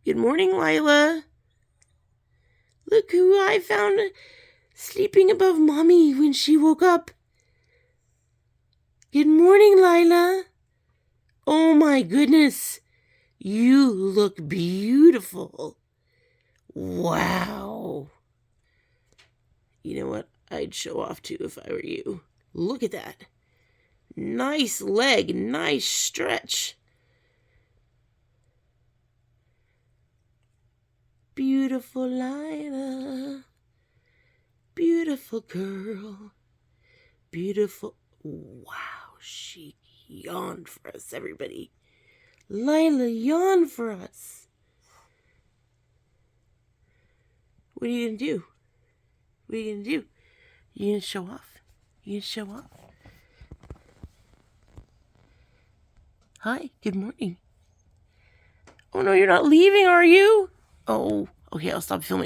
Good morning, Lila. Look who I found sleeping above Mommy when she woke up. Good morning, Lila. Oh my goodness. You look beautiful. Wow. You know what? I'd show off too if I were you. Look at that. Nice leg, nice stretch. Beautiful Lila. Beautiful girl. Beautiful. Wow, she yawned for us, everybody. Lila yawned for us. What are you going to do? What are you going to do? You going to show off? You going to show off? Hi, good morning. Oh no, you're not leaving, are you? Oh, okay, I'll stop filming.